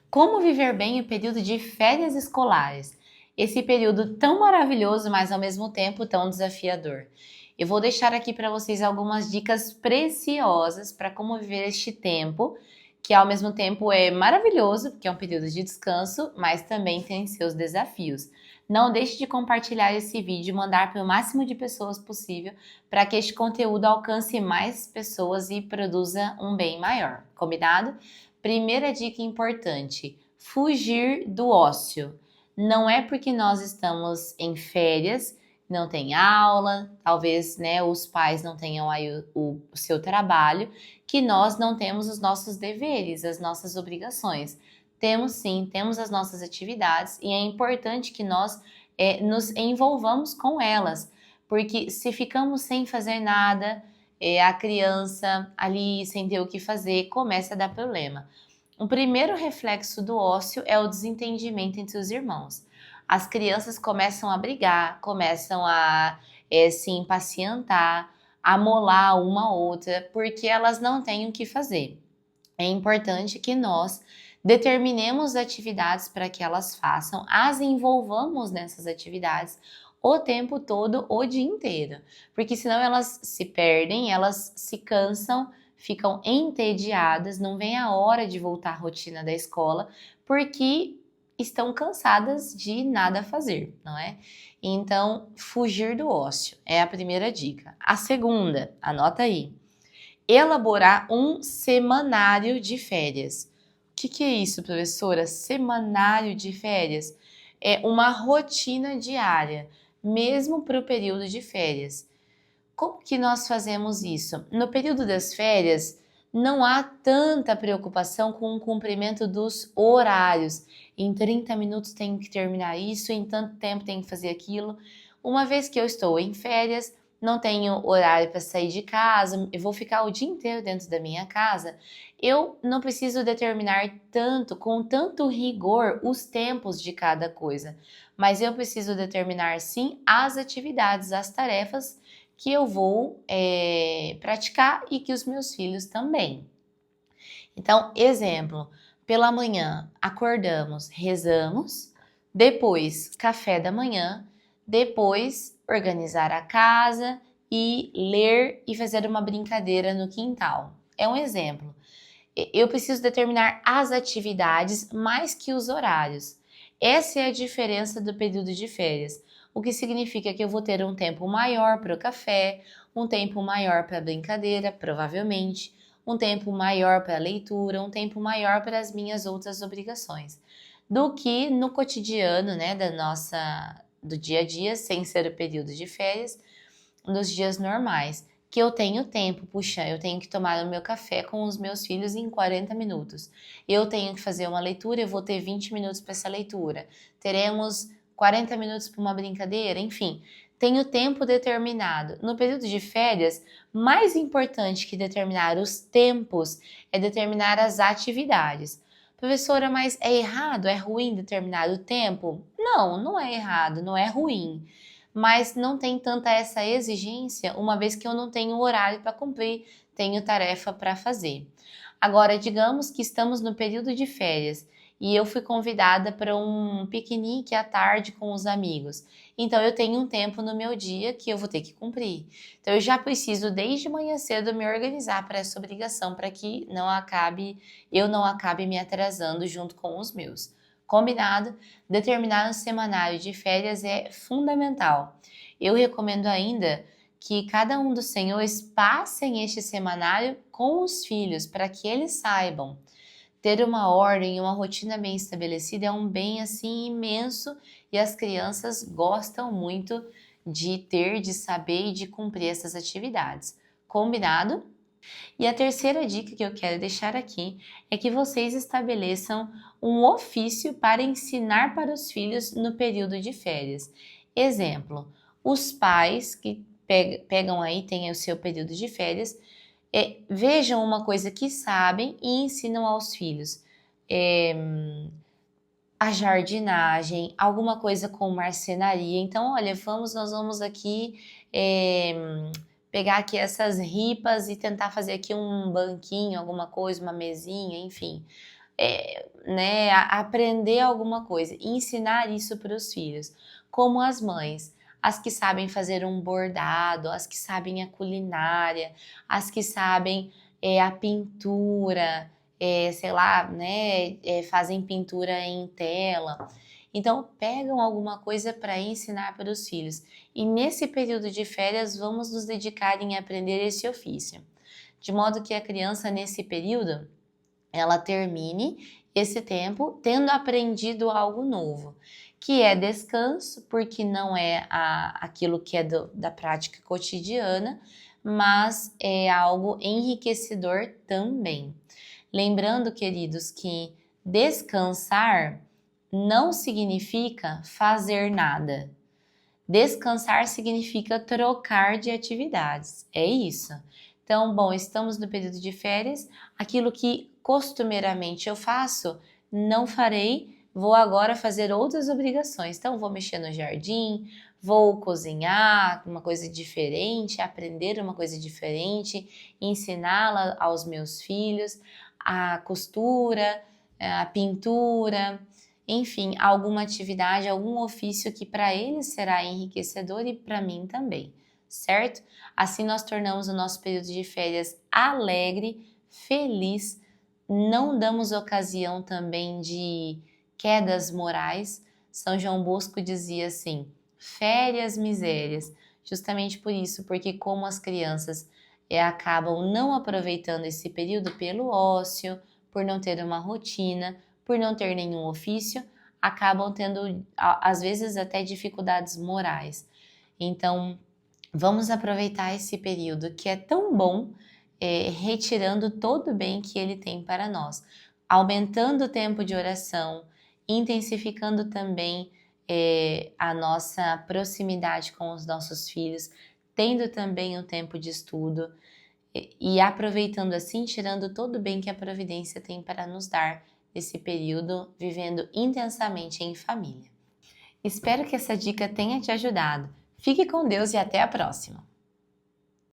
Como viver bem o período de férias escolares? Esse período tão maravilhoso, mas ao mesmo tempo tão desafiador. Eu vou deixar aqui para vocês algumas dicas preciosas para como viver este tempo, que ao mesmo tempo é maravilhoso, porque é um período de descanso, mas também tem seus desafios. Não deixe de compartilhar esse vídeo e mandar para o máximo de pessoas possível para que este conteúdo alcance mais pessoas e produza um bem maior. Combinado? Primeira dica importante: fugir do ócio. Não é porque nós estamos em férias, não tem aula, talvez, né, os pais não tenham aí o seu trabalho, que nós não temos os nossos deveres, as nossas obrigações. Temos sim, temos as nossas atividades e é importante que nós nos envolvamos com elas, porque se ficamos sem fazer nada, a criança ali sem ter o que fazer começa a dar problema. O primeiro reflexo do ócio é o desentendimento entre os irmãos. As crianças começam a brigar, começam a se impacientar, a molar uma a outra, porque elas não têm o que fazer. É importante que nós determinemos atividades para que elas façam, as envolvamos nessas atividades o tempo todo, o dia inteiro, porque senão elas se perdem, elas se cansam, ficam entediadas, não vem a hora de voltar à rotina da escola, porque estão cansadas de nada fazer, não é? Então, fugir do ócio é a primeira dica. A segunda, anota aí: elaborar um semanário de férias. O que é isso, professora? Semanário de férias? É uma rotina diária, mesmo para o período de férias. Como que nós fazemos isso? No período das férias, não há tanta preocupação com o cumprimento dos horários. Em 30 minutos tenho que terminar isso, em tanto tempo tenho que fazer aquilo. Uma vez que eu estou em férias, não tenho horário para sair de casa, eu vou ficar o dia inteiro dentro da minha casa, eu não preciso determinar tanto, com tanto rigor, os tempos de cada coisa, mas eu preciso determinar sim as atividades, as tarefas que eu vou praticar e que os meus filhos também. Então, exemplo, pela manhã acordamos, rezamos, depois café da manhã, depois organizar a casa e ler e fazer uma brincadeira no quintal. É um exemplo. Eu preciso determinar as atividades mais que os horários. Essa é a diferença do período de férias, o que significa que eu vou ter um tempo maior para o café, um tempo maior para a brincadeira, provavelmente, um tempo maior para a leitura, um tempo maior para as minhas outras obrigações, do que no cotidiano, né, do dia a dia, sem ser o período de férias, nos dias normais, que eu tenho tempo, puxa, eu tenho que tomar o meu café com os meus filhos em 40 minutos. Eu tenho que fazer uma leitura, eu vou ter 20 minutos para essa leitura. Teremos 40 minutos para uma brincadeira, enfim, tenho tempo determinado. No período de férias, mais importante que determinar os tempos é determinar as atividades. Professora, mas é errado, é ruim determinar o tempo? Não, não é errado, não é ruim, mas não tem tanta essa exigência, uma vez que eu não tenho horário para cumprir, tenho tarefa para fazer. Agora, digamos que estamos no período de férias e eu fui convidada para um piquenique à tarde com os amigos. Então, eu tenho um tempo no meu dia que eu vou ter que cumprir. Então, eu já preciso, desde manhã cedo, me organizar para essa obrigação, para que eu não acabe me atrasando junto com os meus. Combinado? Determinar um semanário de férias é fundamental. Eu recomendo ainda que cada um dos senhores passem este semanário com os filhos, para que eles saibam. Ter uma ordem e uma rotina bem estabelecida é um bem assim imenso e as crianças gostam muito de ter, de saber e de cumprir essas atividades. Combinado? E a terceira dica que eu quero deixar aqui é que vocês estabeleçam um ofício para ensinar para os filhos no período de férias. Exemplo, os pais que pegam aí, têm o seu período de férias, vejam uma coisa que sabem e ensinam aos filhos. A jardinagem, alguma coisa com marcenaria. Então, olha, nós vamos aqui pegar aqui essas ripas e tentar fazer aqui um banquinho, alguma coisa, uma mesinha, enfim. né, aprender alguma coisa e ensinar isso para os filhos, como as mães. As que sabem fazer um bordado, as que sabem a culinária, as que sabem a pintura, sei lá, né, fazem pintura em tela. Então, pegam alguma coisa para ensinar para os filhos. E nesse período de férias, vamos nos dedicar em aprender esse ofício. De modo que a criança, nesse período, ela termine esse tempo tendo aprendido algo novo, que é descanso, porque não é aquilo que é da prática cotidiana, mas é algo enriquecedor também. Lembrando, queridos, que descansar não significa fazer nada. Descansar significa trocar de atividades, é isso. Então, bom, estamos no período de férias, aquilo que costumeiramente eu faço, não farei, vou agora fazer outras obrigações. Então, vou mexer no jardim, vou cozinhar uma coisa diferente, aprender uma coisa diferente, ensiná-la aos meus filhos, a costura, a pintura, enfim, alguma atividade, algum ofício que para eles será enriquecedor e para mim também, certo? Assim nós tornamos o nosso período de férias alegre, feliz, não damos ocasião também de quedas morais. São João Bosco dizia assim, férias misérias, justamente por isso, porque como as crianças acabam não aproveitando esse período pelo ócio, por não ter uma rotina, por não ter nenhum ofício, acabam tendo, às vezes, até dificuldades morais. Então, vamos aproveitar esse período que é tão bom, retirando todo o bem que ele tem para nós, aumentando o tempo de oração, intensificando também a nossa proximidade com os nossos filhos, tendo também o tempo de estudo e aproveitando assim, tirando todo o bem que a providência tem para nos dar nesse período, vivendo intensamente em família. Espero que essa dica tenha te ajudado. Fique com Deus e até a próxima!